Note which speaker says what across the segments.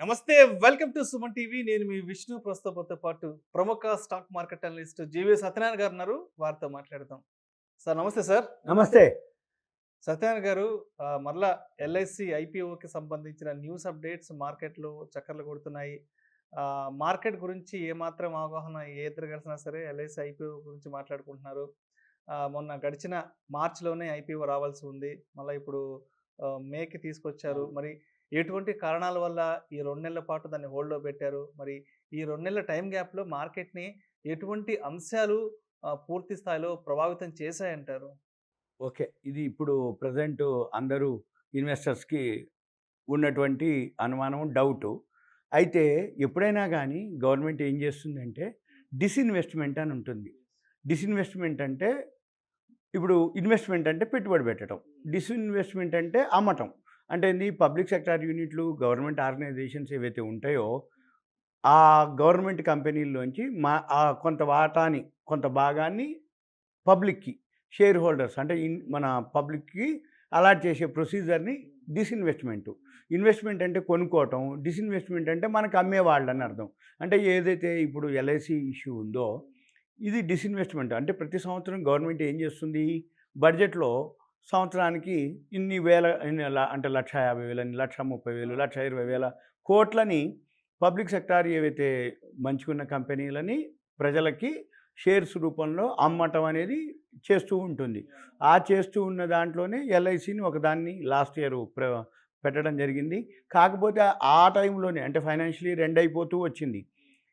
Speaker 1: నమస్తే. Welcome to Suman TV. నేను మీ విష్ణు. ప్రస్తుతంతో పాటు ప్రముఖ stock market analyst GV Satyanarayana గారు ఉన్నారు. వారితో మాట్లాడదాం. సార్ నమస్తే సార్.
Speaker 2: నమస్తే.
Speaker 1: సత్యనారాయణ గారు, మరలా ఎల్ఐసి ఐపీఓకి సంబంధించిన న్యూస్ అప్డేట్స్ మార్కెట్‌లో చక్కర్లు కొడుతున్నాయి. మార్కెట్ గురించి ఏమాత్రం అవగాహన ఏ ఇద్దరు కలిసినా సరే ఎల్ఐసి ఐపీఓ గురించి మాట్లాడుకుంటున్నారు. మొన్న గడిచిన మార్చ్‌లోనే ఐపీఓ రావాల్సి ఉంది. మళ్ళా ఇప్పుడు మేకి తీసుకొచ్చారు. మరి ఎటువంటి కారణాల వల్ల ఈ 2 నెలల పాటు దాన్ని హోల్డ్‌లో పెట్టారు? మరి ఈ 2 నెలల టైమ్ గ్యాప్‌లో మార్కెట్‌ని ఎటువంటి అంశాలు పూర్తి స్థాయిలో ప్రభావితం చేశాయంటారు?
Speaker 2: ఓకే. ఇది ఇప్పుడు ప్రెజెంట్ అందరూ ఇన్వెస్టర్స్‌కి ఉన్నటువంటి అనుమానం, డౌటు. అయితే ఎప్పుడైనా గానీ గవర్నమెంట్ ఏం చేస్తుందంటే డిస్ఇన్వెస్ట్‌మెంట్ అని ఉంటుంది. డిస్ఇన్వెస్ట్‌మెంట్ అంటే ఇప్పుడు ఇన్వెస్ట్‌మెంట్ అంటే పెట్టుబడి పెట్టడం. డిస్ఇన్వెస్ట్‌మెంట్ అంటే అమ్మటం. అంటే ఏంది, పబ్లిక్ సెక్టార్ యూనిట్లు, గవర్నమెంట్ ఆర్గనైజేషన్స్ ఏవైతే ఉంటాయో ఆ గవర్నమెంట్ కంపెనీల్లోంచి కొంత వాటాని, కొంత భాగాన్ని పబ్లిక్‌కి, షేర్ హోల్డర్స్ అంటే మన పబ్లిక్‌కి అలాట్ చేసే ప్రొసీజర్‌ని డిస్ఇన్వెస్ట్‌మెంటు. ఇన్వెస్ట్‌మెంట్ అంటే కొనుక్కోవటం, డిస్ఇన్వెస్ట్‌మెంట్ అంటే మనకు అమ్మేవాళ్ళని అర్థం. అంటే ఏదైతే ఇప్పుడు ఎల్ఐసి ఇష్యూ ఉందో ఇది డిస్ఇన్వెస్ట్‌మెంట్. అంటే ప్రతి సంవత్సరం గవర్నమెంట్ ఏం చేస్తుంది, బడ్జెట్‌లో సంవత్సరానికి ఇన్ని వేల అంటే 1,50,000 అని, 1,30,000, 1,20,000 కోట్లని పబ్లిక్ సెక్టార్ ఏవైతే మంచిగున్న కంపెనీలని ప్రజలకి షేర్స్ రూపంలో అమ్మటం అనేది చేస్తూ ఉంటుంది. ఆ చేస్తూ ఉన్న దాంట్లోనే ఎల్ఐసిని ఒకదాన్ని లాస్ట్ ఇయర్ పెట్టడం జరిగింది. కాకపోతే ఆ టైంలోనే అంటే ఫైనాన్షియల్ ఇయర్ ఎండ్ అయిపోతూ వచ్చింది.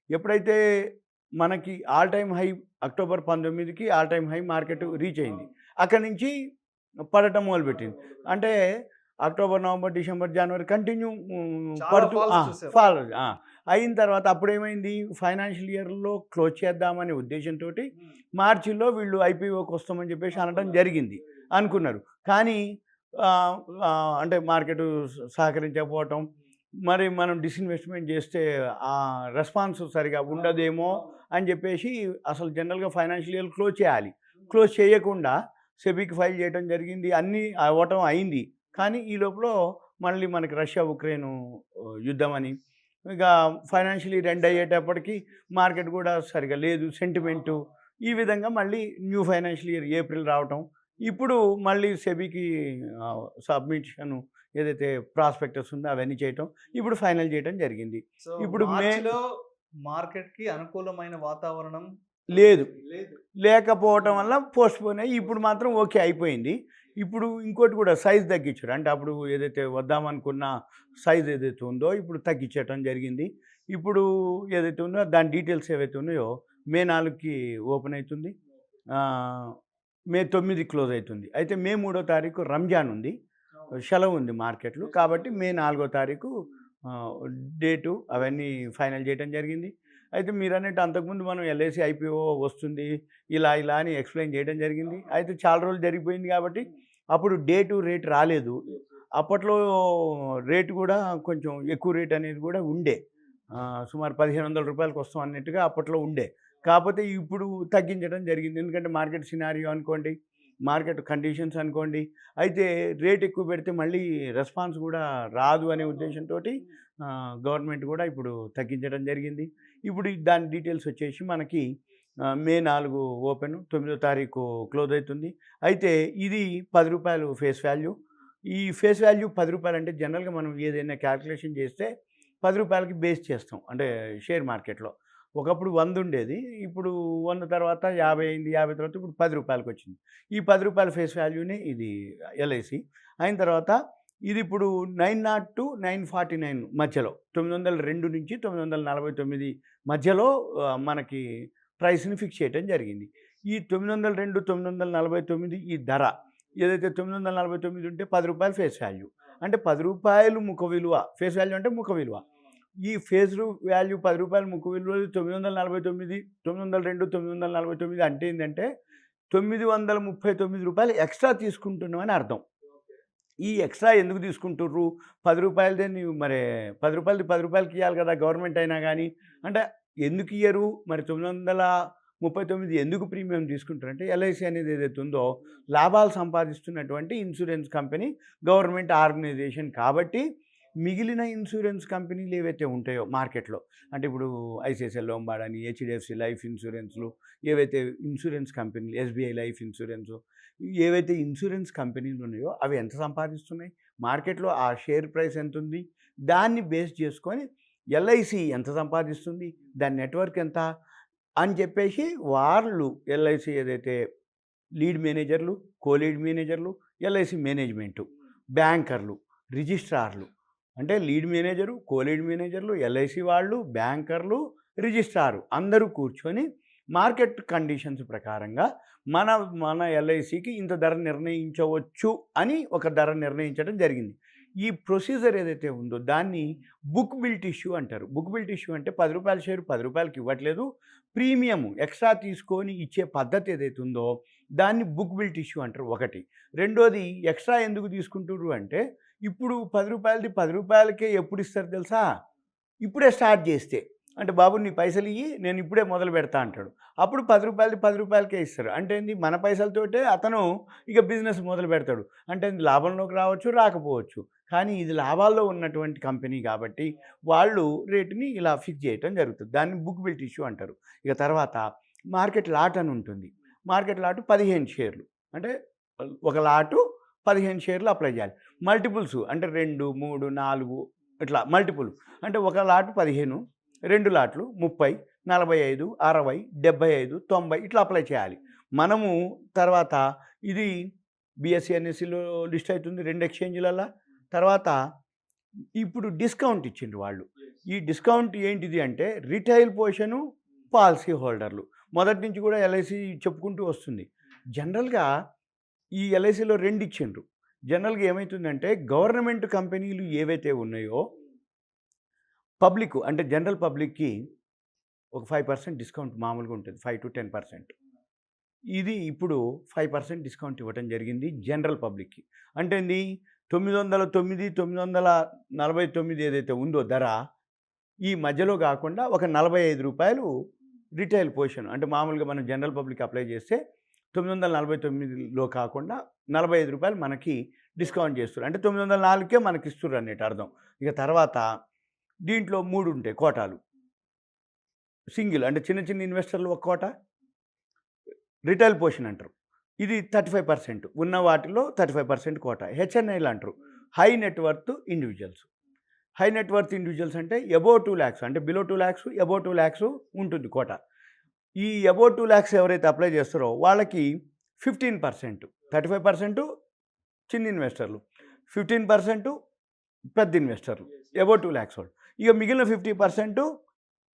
Speaker 2: ఎప్పుడైతే మనకి ఆల్ టైమ్ హై అక్టోబర్ 19కి all time high market reach అయింది. అక్కడి నుంచి పడటం మొదలుపెట్టింది. అంటే అక్టోబర్, నవంబర్, డిసెంబర్, జనవరి కంటిన్యూ
Speaker 1: చాలా
Speaker 2: పడుతూ
Speaker 1: ఫాల్స్ చూసాం.
Speaker 2: ఫాల్ అయిన తర్వాత అప్పుడేమైంది, ఫైనాన్షియల్ ఇయర్‌లో క్లోజ్ చేద్దామనే ఉద్దేశంతోటి మార్చిలో వీళ్ళు ఐపీఓకి వస్తామని చెప్పేసి అనడం జరిగింది. అనుకున్నారు. కానీ అంటే మార్కెట్ సహకరించకపోవటం, మరి మనం డిస్ఇన్వెస్ట్‌మెంట్ చేస్తే రెస్పాన్స్ సరిగా ఉండదేమో అని చెప్పేసి అసలు జనరల్‌గా ఫైనాన్షియల్ ఇయర్ క్లోజ్ చేయాలి. క్లోజ్ చేయకుండా సెబీకి ఫైల్ చేయడం జరిగింది. అన్నీ అవ్వటం అయింది. కానీ ఈ లోపల మళ్ళీ మనకి రష్యా, ఉక్రెయిన్ యుద్ధం అని, ఇక ఫైనాన్షియల్ ఇయర్ ఎండ్ అయ్యేటప్పటికి మార్కెట్ కూడా సరిగా లేదు, సెంటిమెంటు. ఈ విధంగా మళ్ళీ న్యూ ఫైనాన్షియల్ ఇయర్ ఏప్రిల్ రావటం, ఇప్పుడు మళ్ళీ సెబీకి సబ్మిషను ఏదైతే ప్రాస్పెక్టస్ ఉందో అవన్నీ చేయటం, ఇప్పుడు ఫైనల్ చేయటం జరిగింది.
Speaker 1: సో
Speaker 2: ఇప్పుడు
Speaker 1: మార్చిలో మార్కెట్‌కి అనుకూలమైన వాతావరణం
Speaker 2: లేదు.
Speaker 1: లేదు.
Speaker 2: లేకపోవటం వల్ల పోస్ట్‌పోన్ అయ్యి ఇప్పుడు మాత్రం ఓకే అయిపోయింది. ఇప్పుడు ఇంకోటి కూడా సైజ్ తగ్గించారు. అంటే అప్పుడు ఏదైతే వద్దామనుకున్న సైజ్ ఏదైతే ఉందో ఇప్పుడు తగ్గించటం జరిగింది. ఇప్పుడు ఏదైతే ఉందో దాని డీటెయిల్స్ ఏవైతే ఉన్నాయో మే 4కి ఓపెన్ అవుతుంది. మే 9 క్లోజ్ అవుతుంది. అయితే మే 3వ తారీఖు రంజాన్ ఉంది, సెలవు ఉంది మార్కెట్లు. కాబట్టి మే 4వ తారీఖు డేటు అవన్నీ ఫైనల్ చేయడం జరిగింది. అయితే మీరన్నట్టు అంతకుముందు మనం ఎల్ఐసి ఐపీఓ వస్తుంది ఇలా ఇలా అని ఎక్స్ప్లెయిన్ చేయడం జరిగింది. అయితే చాలా రోజులు జరిగిపోయింది కాబట్టి అప్పుడు డేటు రేట్ రాలేదు. అప్పట్లో రేటు కూడా కొంచెం ఎక్కువ రేట్ అనేది కూడా ఉండే. సుమారు రూ. 1,500 వస్తాం అన్నట్టుగా అప్పట్లో ఉండే. కాకపోతే ఇప్పుడు తగ్గించడం జరిగింది. ఎందుకంటే మార్కెట్ సినారియో అనుకోండి, మార్కెట్ కండిషన్స్ అనుకోండి. అయితే రేట్ ఎక్కువ పెడితే మళ్ళీ రెస్పాన్స్ కూడా రాదు అనే ఉద్దేశంతోటి గవర్నమెంట్ కూడా ఇప్పుడు తగ్గించడం జరిగింది. ఇప్పుడు దాని డీటెయిల్స్ వచ్చేసి మనకి మే 4 ఓపెన్, 9వ తారీఖు క్లోజ్ అవుతుంది. అయితే ఇది రూ. 10 ఫేస్ వాల్యూ. ఈ ఫేస్ వాల్యూ రూ. 10 అంటే జనరల్గా మనం ఏదైనా క్యాల్కులేషన్ చేస్తే రూ. 10కి బేస్ చేస్తాం. అంటే షేర్ మార్కెట్‌లో ఒకప్పుడు 100 ఉండేది. ఇప్పుడు 100 తర్వాత 50 అయింది. 50 తర్వాత ఇప్పుడు రూ. 10కి వచ్చింది. ఈ రూ. 10 ఫేస్ వాల్యూనే ఇది ఎల్ఐసి. అయిన తర్వాత ఇది ఇప్పుడు 900-949 మధ్యలో, 902 నుంచి 949 మధ్యలో మనకి ప్రైస్‌ని ఫిక్స్ చేయడం జరిగింది. ఈ 902, 949 ఈ ధర ఏదైతే 949 ఉంటే రూ. 10 ఫేస్ వాల్యూ. అంటే రూ. 10 ముఖ విలువ. ఫేస్ వాల్యూ అంటే ముఖ విలువ. ఈ ఫేస్ వాల్యూ రూ. 10 ముఖ విలువ 949, 902, 949 అంటే ఏంటంటే రూ. 939 ఎక్స్ట్రా తీసుకుంటున్నామని అర్థం. ఈ ఎక్స్ట్రా ఎందుకు తీసుకుంటుర్రు? రూ. 10 నీవు మరి రూ. 10కి ఇవ్వాలి కదా గవర్నమెంట్ అయినా కానీ. అంటే ఎందుకు ఇయ్యరు? మరి 939 ఎందుకు ప్రీమియం తీసుకుంటారంటే ఎల్ఐసి అనేది ఏదైతే ఉందో లాభాలు సంపాదిస్తున్నటువంటి ఇన్సూరెన్స్ కంపెనీ, గవర్నమెంట్ ఆర్గనైజేషన్ కాబట్టి మిగిలిన ఇన్సూరెన్స్ కంపెనీలు ఏవైతే ఉంటాయో మార్కెట్లో, అంటే ఇప్పుడు ఐసిఐసిఐ లొంబార్డ్ అని, హెచ్డిఎఫ్సి లైఫ్ ఇన్సూరెన్స్లు, ఏవైతే ఇన్సూరెన్స్ కంపెనీలు, ఎస్బీఐ లైఫ్ ఇన్సూరెన్సు, ఏవైతే ఇన్సూరెన్స్ కంపెనీలు ఉన్నాయో అవి ఎంత సంపాదిస్తున్నాయి, మార్కెట్లో ఆ షేర్ ప్రైస్ ఎంత ఉంది, దాన్ని బేస్ చేసుకొని ఎల్ఐసి ఎంత సంపాదిస్తుంది, దాని నెట్వర్క్ ఎంత అని చెప్పేసి వాళ్ళు ఎల్ఐసి ఏదైతే లీడ్ మేనేజర్లు, కో లీడ్ మేనేజర్లు, ఎల్ఐసి మేనేజ్మెంటు, బ్యాంకర్లు, రిజిస్ట్రార్లు, అంటే లీడ్ మేనేజరు, కో లీడ్ మేనేజర్లు, ఎల్ఐసి వాళ్ళు, బ్యాంకర్లు, రిజిస్ట్రారు అందరూ కూర్చొని మార్కెట్ కండిషన్స్ ప్రకారంగా మన మన ఎల్ఐసికి ఇంత ధర నిర్ణయించవచ్చు అని ఒక ధర నిర్ణయించడం జరిగింది. ఈ ప్రొసీజర్ ఏదైతే ఉందో దాన్ని బుక్ బిల్ట్ ఇష్యూ అంటారు. బుక్ బిల్ట్ ఇష్యూ అంటే రూ. 10 షేరు రూ. 10కి ఇవ్వట్లేదు, ప్రీమియం ఎక్స్ట్రా తీసుకొని ఇచ్చే పద్ధతి ఏదైతే ఉందో దాన్ని బుక్ బిల్ట్ ఇష్యూ అంటారు ఒకటి. రెండోది ఎక్స్ట్రా ఎందుకు తీసుకుంటుర్రు అంటే ఇప్పుడు రూ. 10ది రూపాయలకే ఎప్పుడు ఇస్తారు తెలుసా? ఇప్పుడే స్టార్ట్ చేస్తే, అంటే బాబు నీ పైసలు ఇయ్యి నేను ఇప్పుడే మొదలు పెడతా అంటాడు. అప్పుడు రూపాయలది రూపాయలకే ఇస్తారు. అంటే ఏంది, మన పైసలతోటే అతను ఇక బిజినెస్ మొదలు పెడతాడు. అంటే లాభంలోకి రావచ్చు, రాకపోవచ్చు. కానీ ఇది లాభాల్లో ఉన్నటువంటి కంపెనీ కాబట్టి వాళ్ళు రేటుని ఇలా ఫిక్స్ చేయటం జరుగుతుంది. దాన్ని బుక్ బిల్ట్ ఇష్యూ అంటారు. ఇక తర్వాత మార్కెట్ లాట్ అని ఉంటుంది. మార్కెట్ లాటు 15 షేర్లు, అంటే ఒక లాటు 15 షేర్లు అప్లై చేయాలి. మల్టిపుల్స్ అంటే 2, 3, 4 ఇట్లా మల్టిపుల్, అంటే ఒక లాటు 15, 2 లాట్లు 30, 45, 60, 75, 90 ఇట్లా అప్లై చేయాలి. మనము తర్వాత ఇది బిఎస్సి ఎన్ఎస్సిలో లిస్ట్ అవుతుంది 2 ఎక్స్చేంజ్లలో. తర్వాత ఇప్పుడు డిస్కౌంట్ ఇచ్చిండ్రు వాళ్ళు. ఈ డిస్కౌంట్ ఏంటిది అంటే రిటైల్ పోర్షను, పాలసీ హోల్డర్లు. మొదటి నుంచి కూడా ఎల్ఐసి చెప్పుకుంటూ వస్తుంది. జనరల్గా ఈ ఎల్ఐసిలో 2 ఇచ్చిండ్రు. జనరల్గా ఏమవుతుందంటే గవర్నమెంట్ కంపెనీలు ఏవైతే ఉన్నాయో పబ్లిక్ అంటే జనరల్ పబ్లిక్కి ఒక 5% డిస్కౌంట్ మామూలుగా ఉంటుంది, 5 to 10%. ఇది ఇప్పుడు 5% డిస్కౌంట్ ఇవ్వడం జరిగింది జనరల్ పబ్లిక్కి. అంటే ఏంది, 909, 949 ఏదైతే ఉందో ధర, ఈ మధ్యలో కాకుండా ఒక రూ. 45 రిటైల్ పొజిషన్, అంటే మామూలుగా మనం జనరల్ పబ్లిక్ అప్లై చేస్తే 949లో కాకుండా రూ. 45 మనకి డిస్కౌంట్ చేస్తారు. అంటే 904కే మనకి ఇస్తున్నారు అన్నట్టు అర్థం. ఇక తర్వాత దీంట్లో 3 ఉంటాయి కోటాలు. సింగిల్ అంటే చిన్న చిన్న ఇన్వెస్టర్లు ఒక కోట, రిటైల్ పోర్షన్ అంటారు. ఇది 35%, ఉన్న వాటిలో 35% కోట. హెచ్ఎన్ఐలు అంటారు, high net worth individuals. High net worth individuals అంటే అబోవ్ 2 lakhs, అంటే బిలో 2 lakhs, అబోవ్ 2 lakhs ఉంటుంది కోట. ఈ అబోవ్ 2 lakhs ఎవరైతే అప్లై చేస్తారో వాళ్ళకి 15%, 35% చిన్న ఇన్వెస్టర్లు, 15% పెద్ద ఇన్వెస్టర్లు, అబోవ్ 2 lakhs వాళ్ళు. ఇక మిగిలిన 50%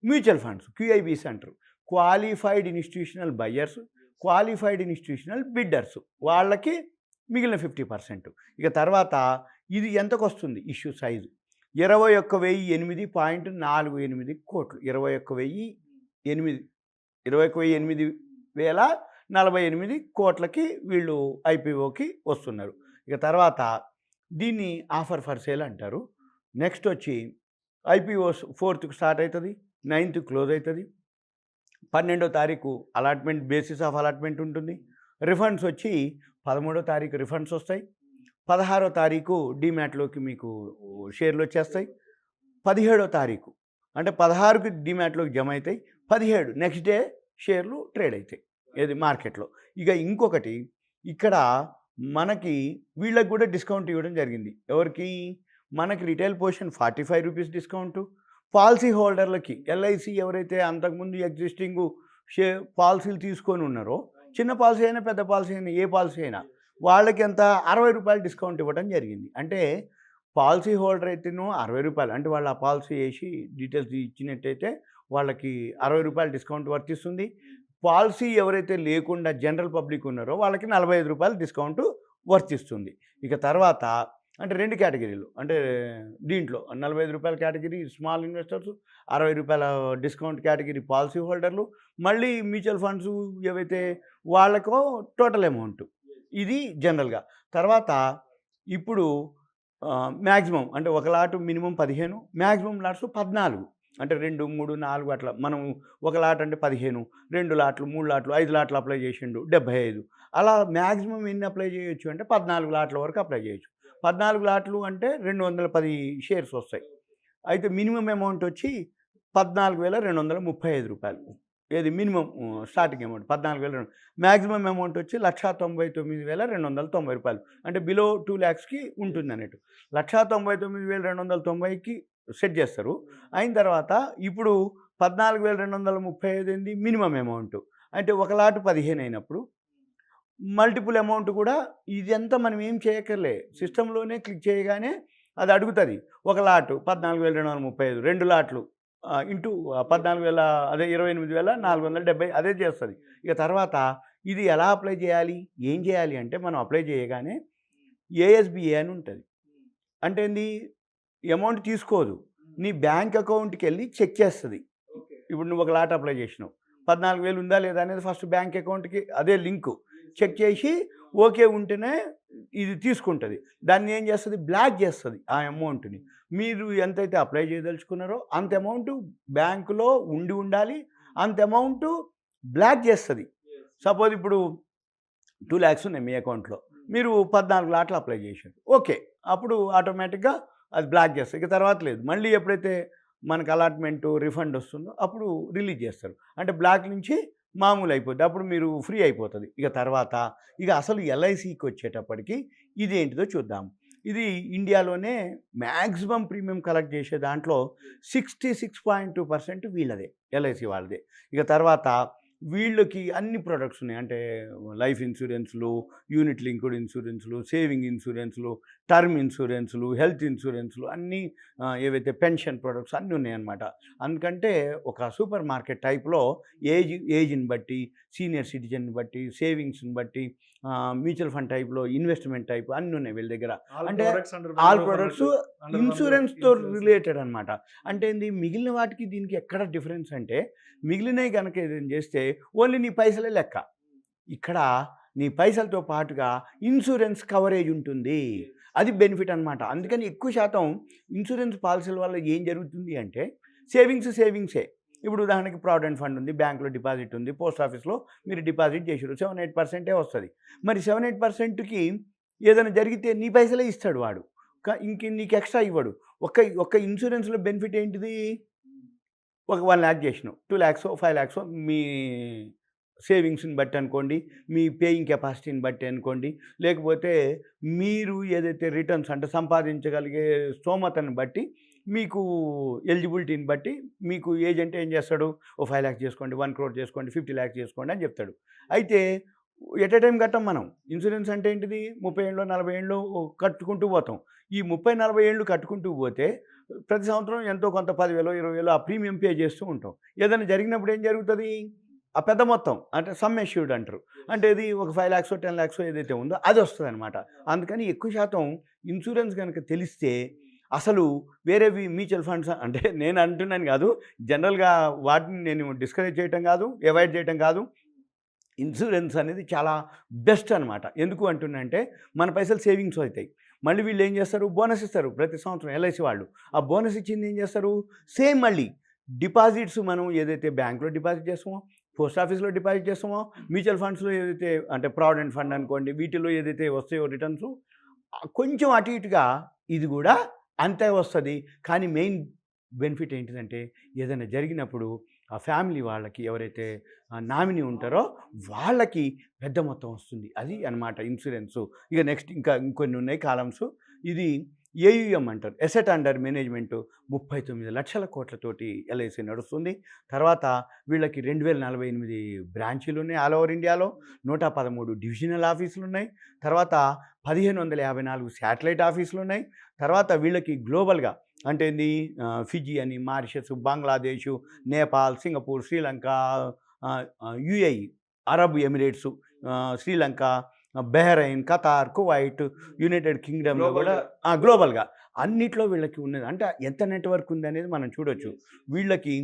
Speaker 2: మ్యూచువల్ ఫండ్స్, క్యూఐబీస్ అంటారు, qualified institutional buyers, qualified institutional bidders, వాళ్ళకి మిగిలిన 50%. ఇక తర్వాత ఇది ఎంతకు వస్తుంది ఇష్యూ సైజు? 21,008.48 కోట్లు. 21,008,048 కోట్లకి వీళ్ళు ఐపీఓకి వస్తున్నారు. ఇక తర్వాత దీన్ని ఆఫర్ ఫర్ సేల్ అంటారు. నెక్స్ట్ వచ్చి ఐపీఓ 4th స్టార్ట్ అవుతుంది, 9th క్లోజ్ అవుతుంది, 12వ తారీఖు అలాట్మెంట్, బేసిస్ ఆఫ్ అలాట్మెంట్ ఉంటుంది. రిఫండ్స్ వచ్చి 13వ తారీఖు రిఫండ్స్ వస్తాయి. 16వ తారీఖు డీమ్యాట్లోకి మీకు షేర్లు వచ్చేస్తాయి. 17వ తారీఖు అంటే 16కి డీమ్యాట్లోకి జమ అవుతాయి, 17 నెక్స్ట్ డే షేర్లు ట్రేడ్ అవుతాయి ఏది మార్కెట్లో. ఇక ఇంకొకటి ఇక్కడ మనకి వీళ్ళకి కూడా డిస్కౌంట్ ఇవ్వడం జరిగింది. ఎవరికి? మనకి retail position 45 rupees discount, policy హోల్డర్లకి ఎల్ఐసి ఎవరైతే అంతకుముందు ఎగ్జిస్టింగ్ పాలసీలు తీసుకొని ఉన్నారో, చిన్న పాలసీ అయినా పెద్ద పాలసీ అయినా ఏ పాలసీ అయినా వాళ్ళకి ఎంత 60 రూపాయలు డిస్కౌంట్ ఇవ్వడం జరిగింది. అంటే పాలసీ హోల్డర్ అయితేనో 60 రూపాయలు, అంటే వాళ్ళు ఆ పాలసీ వేసి డీటెయిల్స్ ఇచ్చినట్టయితే వాళ్ళకి 60 రూపాయలు డిస్కౌంట్ వర్తిస్తుంది. పాలసీ ఎవరైతే లేకుండా జనరల్ పబ్లిక్ ఉన్నారో వాళ్ళకి 45 రూపాయలు డిస్కౌంట్ వర్తిస్తుంది. ఇక తర్వాత అంటే 2 కేటగిరీలు, అంటే దీంట్లో 45 రూపాయల కేటగిరీ స్మాల్ ఇన్వెస్టర్స్, 60 రూపాయల డిస్కౌంట్ కేటగిరీ పాలసీ హోల్డర్లు, మళ్ళీ మ్యూచువల్ ఫండ్స్ ఏవైతే వాళ్ళకో టోటల్ అమౌంట్. ఇది జనరల్గా. తర్వాత ఇప్పుడు మ్యాక్సిమం అంటే ఒక లాటు మినిమం 15, మ్యాక్సిమం లాట్స్ 14, అంటే 2, 3, 4 అట్లా. మనం ఒక లాట్ అంటే 15, 2 లాట్లు, 3 లాట్లు, 5 లాట్లు అప్లై చేసిండు 75. అలా మ్యాక్సిమం ఎన్ని అప్లై చేయొచ్చు అంటే 14 లాట్ల వరకు అప్లై చేయొచ్చు. 14 లాట్లు అంటే 210 షేర్స్ వస్తాయి. అయితే మినిమమ్ అమౌంట్ వచ్చి రూ. 14,235. ఏది minimum starting amount 14,000. Maximum amount వచ్చి రూ. 1,99,290. అంటే బిలో 2 lakhsకి ఉంటుంది అన్నట్టు. 1,99,290కి సెట్ చేస్తారు. అయిన తర్వాత ఇప్పుడు 14,235 ఏంది మినిమం అమౌంట్. అంటే ఒక లాట్ 15 అయినప్పుడు మల్టిపుల్ అమౌంట్ కూడా ఇదంతా మనం ఏం చేయక్కర్లే. సిస్టంలోనే క్లిక్ చేయగానే అది అడుగుతుంది. ఒక లాటు 14,235, 2 లాట్లు ఇంటూ 14,000 అదే 28,470 అదే చేస్తుంది. ఇక తర్వాత ఇది ఎలా అప్లై చేయాలి, ఏం చేయాలి అంటే మనం అప్లై చేయగానే ఏఎస్బిఏ అని ఉంటుంది. అంటే ఏంది, అమౌంట్ తీసుకోదు, నీ బ్యాంక్ అకౌంట్కి వెళ్ళి చెక్ చేస్తుంది. ఇప్పుడు నువ్వు ఒక లాట్ అప్లై చేసినావు, 14,000 ఉందా లేదా అనేది ఫస్ట్ బ్యాంక్ అకౌంట్కి అదే లింకు చెక్ చేసి ఓకే ఉంటేనే ఇది తీసుకుంటుంది. దాన్ని ఏం చేస్తుంది, బ్లాక్ చేస్తుంది ఆ అమౌంట్ని. మీరు ఎంతైతే అప్లై చేయదలుచుకున్నారో అంత అమౌంట్ బ్యాంకులో ఉండాలి, అంత అమౌంట్ బ్లాక్ చేస్తుంది. సపోజ్ ఇప్పుడు 2 lakhs ఉన్నాయి మీ అకౌంట్లో, మీరు 14 లాట్లు అప్లై చేశారు, ఓకే, అప్పుడు ఆటోమేటిక్గా అది బ్లాక్ చేస్తుంది. ఇక తర్వాత లేదు, మళ్ళీ ఎప్పుడైతే మనకు అలాట్మెంటు రిఫండ్ వస్తుందో అప్పుడు రిలీజ్ చేస్తారు. అంటే బ్లాక్ నుంచి మామూలు అయిపోద్ది, అప్పుడు మీరు ఫ్రీ అయిపోతుంది. ఇక తర్వాత ఇక అసలు ఎల్ఐసికి వచ్చేటప్పటికి ఇది ఏంటిదో చూద్దాం. ఇది ఇండియాలోనే మ్యాక్సిమం ప్రీమియం కలెక్ట్ చేసే దాంట్లో 66.2% వీళ్ళదే, ఎల్ఐసి వాళ్ళదే. ఇక తర్వాత వీళ్ళకి అన్ని ప్రొడక్ట్స్ ఉన్నాయి. అంటే లైఫ్ ఇన్సూరెన్స్లు, యూనిట్ లింక్డ్ ఇన్సూరెన్స్లు, సేవింగ్ ఇన్సూరెన్స్లు, టర్మ్ ఇన్సూరెన్స్లు, హెల్త్ ఇన్సూరెన్స్లు అన్నీ ఏవైతే పెన్షన్ ప్రొడక్ట్స్ అన్నీ ఉన్నాయన్నమాట. అందుకంటే ఒక సూపర్ మార్కెట్ టైప్లో ఏజ్ని బట్టి, సీనియర్ సిటిజన్ని బట్టి, సేవింగ్స్ని బట్టి, మ్యూచువల్ ఫండ్ టైప్లో ఇన్వెస్ట్మెంట్ టైప్ అన్నీ ఉన్నాయి వీళ్ళ దగ్గర. అంటే ఆల్ ప్రొడక్ట్స్ ఇన్సూరెన్స్తో రిలేటెడ్ అనమాట. అంటే ఏంది, మిగిలిన వాటికి దీనికి ఎక్కడ డిఫరెన్స్ అంటే, మిగిలినవి కనుక ఏదైనా చేస్తే ఓన్లీ నీ పైసలే లెక్క, ఇక్కడ నీ పైసలతో పాటుగా ఇన్సూరెన్స్ కవరేజ్ ఉంటుంది, అది బెనిఫిట్ అనమాట. అందుకని ఎక్కువ శాతం ఇన్సూరెన్స్ పాలసీల వల్ల ఏం జరుగుతుంది అంటే సేవింగ్సే. ఇప్పుడు ఉదాహరణకి ప్రావిడెంట్ ఫండ్ ఉంది, బ్యాంకులో డిపాజిట్ ఉంది, పోస్ట్ ఆఫీస్లో మీరు డిపాజిట్ చేసారు, 7-8% వస్తుంది. మరి 7-8%కి ఏదైనా జరిగితే నీ పైసలే ఇస్తాడు వాడు, నీకు ఎక్స్ట్రా ఇవ్వడు. ఒక్క ఇన్సూరెన్స్లో బెనిఫిట్ ఏంటిది, ఒక 1 lakh చేసినావు, 2 lakhs 5 lakhs మీ సేవింగ్స్ని బట్టి అనుకోండి, మీ పేయింగ్ కెపాసిటీని బట్టి అనుకోండి, లేకపోతే మీరు ఏదైతే రిటర్న్స్ అంటే సంపాదించగలిగే స్తోమతను బట్టి, మీకు ఎలిజిబిలిటీని బట్టి మీకు ఏజెంట్ ఏం చేస్తాడు, ఓ 5 lakhs చేసుకోండి, 1 crore చేసుకోండి, 50 lakhs చేసుకోండి అని చెప్తాడు. అయితే ఎట్ ఏ టైం కట్టం మనం. ఇన్సూరెన్స్ అంటే ఏంటిది, 30 ఏళ్ళు 40 ఏళ్ళు కట్టుకుంటూ పోతాం. ఈ 30-40 ఏళ్ళు కట్టుకుంటూ పోతే ప్రతి సంవత్సరం ఎంతో కొంత 10,000 20,000 ఆ ప్రీమియం పే చేస్తూ ఉంటాం. ఏదైనా జరిగినప్పుడు ఏం జరుగుతుంది, ఆ పెద్ద మొత్తం అంటే సమ్ ఎష్యూర్డ్ అంటారు, అంటే ఇది ఒక 5 lakhs 10 lakhs ఏదైతే ఉందో అది వస్తుంది అనమాట. అందుకని ఎక్కువ శాతం ఇన్సూరెన్స్ కనుక తెలిస్తే అసలు వేరేవి మ్యూచువల్ ఫండ్స్ అంటే నేను అంటున్నాను కాదు, జనరల్గా వాటిని నేను డిస్కరేజ్ చేయటం కాదు, అవాయిడ్ చేయటం కాదు. ఇన్సూరెన్స్ అనేది చాలా బెస్ట్ అనమాట. ఎందుకు అంటున్నంటే మన పైసలు సేవింగ్స్ అవుతాయి. మళ్ళీ వీళ్ళు ఏం చేస్తారు, బోనస్ ఇస్తారు ప్రతి సంవత్సరం ఎల్ఐసి వాళ్ళు. ఆ బోనస్ ఇచ్చింది ఏం చేస్తారు, సేమ్ మళ్ళీ డిపాజిట్స్ మనం ఏదైతే బ్యాంక్లో డిపాజిట్ చేస్తామో, పోస్ట్ ఆఫీస్లో డిపాజిట్ చేస్తామో, మ్యూచువల్ ఫండ్స్లో ఏదైతే అంటే ప్రావిడెంట్ ఫండ్ అనుకోండి, వీటిలో ఏదైతే వస్తాయో రిటర్న్స్ కొంచెం అటు ఇటుగా ఇది కూడా అంతే వస్తుంది. కానీ మెయిన్ బెనిఫిట్ ఏంటిదంటే ఏదైనా జరిగినప్పుడు ఆ ఫ్యామిలీ వాళ్ళకి ఎవరైతే నామినీ ఉంటారో వాళ్ళకి పెద్ద మొత్తం వస్తుంది, అది అనమాట ఇన్సూరెన్సు. ఇక నెక్స్ట్ ఇంకొన్ని ఉన్నాయి కాలమ్స్. ఇది ఏయుఎం అంటారు, ఎసెట్ అండర్ మేనేజ్మెంటు 39 లక్షల కోట్లతోటి ఎల్ఐసి నడుస్తుంది. తర్వాత వీళ్ళకి 2048 బ్రాంచీలు ఉన్నాయి ఆల్ ఓవర్ ఇండియాలో, 113 డివిజనల్ ఆఫీసులు ఉన్నాయి. తర్వాత 1554 శాటిలైట్ ఆఫీసులు ఉన్నాయి. తర్వాత వీళ్ళకి గ్లోబల్గా అంటే ఫిజీ అని, Mauritius, Bangladesh, Nepal, Singapore, Sri Lanka, UAE, Arab Emirates, Sri Lanka, Bahrain, Qatar, Kuwait, United కింగ్డమ్లో కూడా గ్లోబల్గా అన్నిట్లో వీళ్ళకి ఉన్నది. అంటే ఎంత నెట్వర్క్ ఉంది అనేది మనం చూడొచ్చు. వీళ్ళకి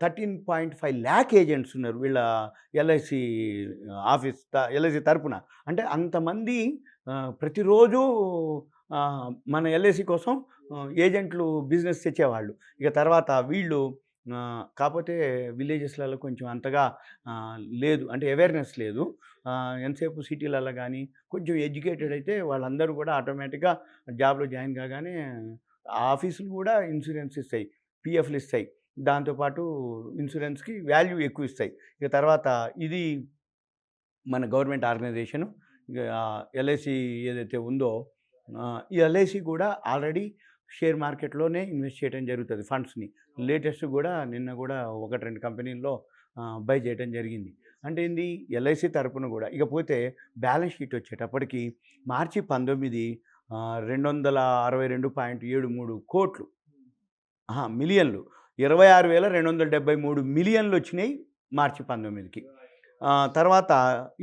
Speaker 2: 13.5 lakh ఏజెంట్స్ ఉన్నారు వీళ్ళ ఎల్ఐసి ఎల్ఐసి తరపున. అంటే అంతమంది ప్రతిరోజు మన ఎల్ఐసి కోసం ఏజెంట్లు బిజినెస్ తెచ్చేవాళ్ళు. ఇక తర్వాత వీళ్ళు కాపోతే విలేజెస్లలో కొంచెం అంతగా లేదు. అంటే అవేర్‌నెస్ లేదు. ఎంతసేపు సిటీలలో గానీ, కొంచెం ఎడ్యుకేటెడ్ అయితే వాళ్ళందరూ కూడా ఆటోమేటిక్‌గా జాబ్‌లో జాయిన్ కాగానే ఆఫీసులు కూడా ఇన్సూరెన్స్ ఇస్తాయి. పీఎఫ్‌లు ఇస్తాయి. దాంతో పాటు ఇన్సూరెన్స్‌కి వాల్యూ ఎక్కువ ఇస్తాయి. ఇక తర్వాత ఇది మన గవర్నమెంట్ ఆర్గనైజేషను ఎల్ఐసి ఏదైతే ఉందో ఈ ఎల్ఐసి కూడా ఆల్రెడీ షేర్ మార్కెట్‌లోనే ఇన్వెస్ట్ చేయడం జరుగుతది ఫండ్స్‌ని. లేటెస్ట్ కూడా నిన్న కూడా 1, 2 కంపెనీల్లో బై చేయడం జరిగింది. అంటే ఏంది ఎల్ఐసి తరపున కూడా. ఇకపోతే బ్యాలెన్స్ షీట్ వచ్చేటప్పటికి మార్చి 19 262.73 కోట్లు. మిలియన్లు. 26,273 మిలియన్లు వచ్చినాయి మార్చి 19కి. తర్వాత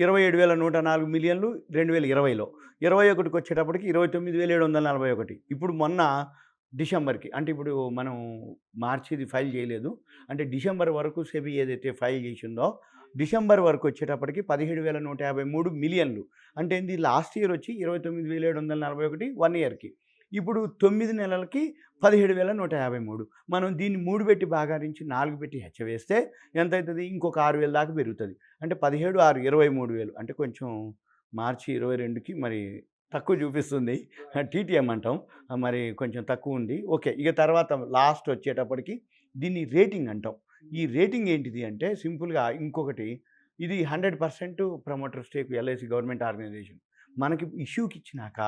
Speaker 2: 27,104 మిలియన్లు 2020లో. 21కి వచ్చేటప్పటికి 29,741. ఇప్పుడు మొన్న డిసెంబర్‌కి అంటే ఇప్పుడు మనం మార్చిది ఫైల్ చేయలేదు. అంటే డిసెంబర్ వరకు సెబీ ఏదైతే ఫైల్ చేసిందో డిసెంబర్ వరకు వచ్చేటప్పటికి 17,153 మిలియన్లు. అంటే ఏంది లాస్ట్ ఇయర్ వచ్చి 29,741 1 ఇయర్‌కి. ఇప్పుడు 9 నెలలకి 17,153. మనం దీన్ని 3 పెట్టి భాగారించి 4 పెట్టి హెచ్చవేస్తే ఎంతైతది? ఇంకొక 6,000 దాకా పెరుగుతది. అంటే 17, 6 23,000. అంటే కొంచెం మార్చి 22కి మరి తక్కువ చూపిస్తుంది. టీటీఎం అంటాం. మరి కొంచెం తక్కువ ఉంది. ఓకే. ఇక తర్వాత లాస్ట్ వచ్చేటప్పటికి దీన్ని రేటింగ్ అంటాం. ఈ రేటింగ్ ఏంటిది అంటే సింపుల్‌గా ఇంకొకటి ఇది 100% promoter stake LIC government organization. మనకి ఇష్యూకి ఇచ్చినాక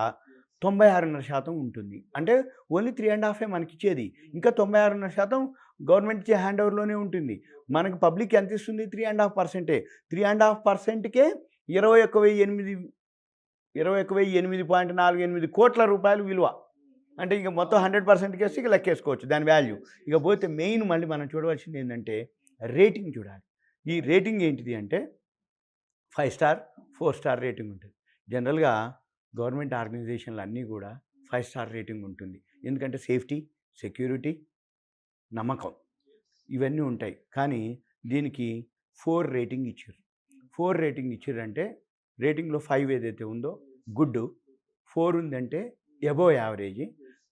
Speaker 2: 96.5% ఉంటుంది. అంటే ఓన్లీ 3.5 మనకిచ్చేది. ఇంకా 96.5% గవర్నమెంట్ ఇచ్చే హ్యాండ్ ఓవర్‌లోనే ఉంటుంది. మనకి పబ్లిక్ ఎంత ఇస్తుంది? 3.5%. 3.5%కే 21,008.48 కోట్ల రూపాయలు విలువ. అంటే ఇక మొత్తం 100% కేస్తే ఇక లెక్కేసుకోవచ్చు దాని వాల్యూ. ఇక పోతే మెయిన్ మళ్ళీ మనం చూడవలసింది ఏంటంటే రేటింగ్ చూడాలి. ఈ రేటింగ్ ఏంటిది అంటే 5 స్టార్, 4 స్టార్ రేటింగ్ ఉంటుంది. జనరల్‌గా గవర్నమెంట్ ఆర్గనైజేషన్‌లు అన్నీ కూడా 5 స్టార్ రేటింగ్ ఉంటుంది. ఎందుకంటే సేఫ్టీ, సెక్యూరిటీ, నమ్మకం ఇవన్నీ ఉంటాయి. కానీ దీనికి 4 రేటింగ్ ఇచ్చారు. 4 రేటింగ్ ఇచ్చిర్రంటే రేటింగ్‌లో 5 ఏదైతే ఉందో గుడ్, 4 ఉందంటే అబోవ్ యావరేజ్,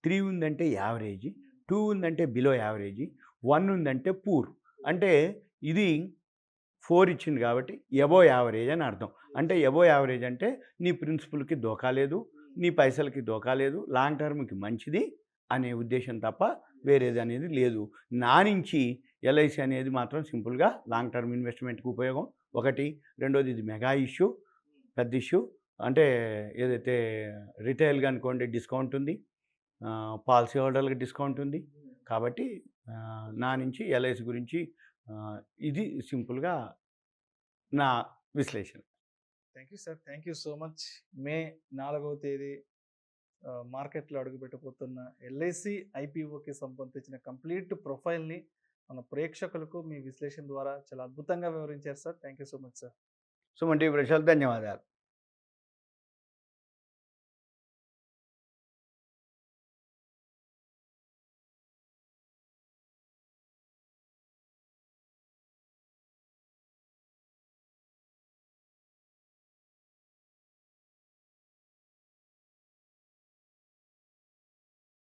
Speaker 2: 3 ఉందంటే యావరేజ్, 2 ఉందంటే బిలో యావరేజ్, 1 ఉందంటే పూర్. అంటే ఇది 4 ఇచ్చింది కాబట్టి అబోవ్ యావరేజ్ అని అర్థం. అంటే అబోవ్ యావరేజ్ అంటే నీ ప్రిన్సిపల్‌కి దోఖా లేదు, నీ పైసలకి దోఖా లేదు, లాంగ్ టర్మ్‌కి మంచిది అనే ఉద్దేశం తప్ప వేరేది అనేది లేదు. నా నుంచి ఎల్ఐసి అనేది మాత్రం సింపుల్‌గా లాంగ్ టర్మ్ ఇన్వెస్ట్‌మెంట్‌కి ఉపయోగం. ఒకటి. రెండోది ఇది మెగా ఇష్యూ, పెద్ద ఇష్యూ. అంటే ఏదైతే రిటైల్‌గా అనుకోండి డిస్కౌంట్ ఉంది. పాలసీ హోల్డర్‌లకి డిస్కౌంట్ ఉంది. కాబట్టి నా నుంచి ఎల్ఐసి గురించి ఇది సింపుల్‌గా నా విశ్లేషణ.
Speaker 1: Thank you sir. Thank you so much. May 4వ తేదీ మార్కెట్‌లో అడుగుపెట్టబోతున్న ఎల్ఐసి ఐపీఓకి సంబంధించిన కంప్లీట్ ప్రొఫైల్‌ని మన ప్రేక్షకులకు మీ విశ్లేషణ ద్వారా చాలా అద్భుతంగా వివరించారు sir. Thank you so much sir.
Speaker 2: Suman TV ప్రేక్షకులకు ధన్యవాదాలు.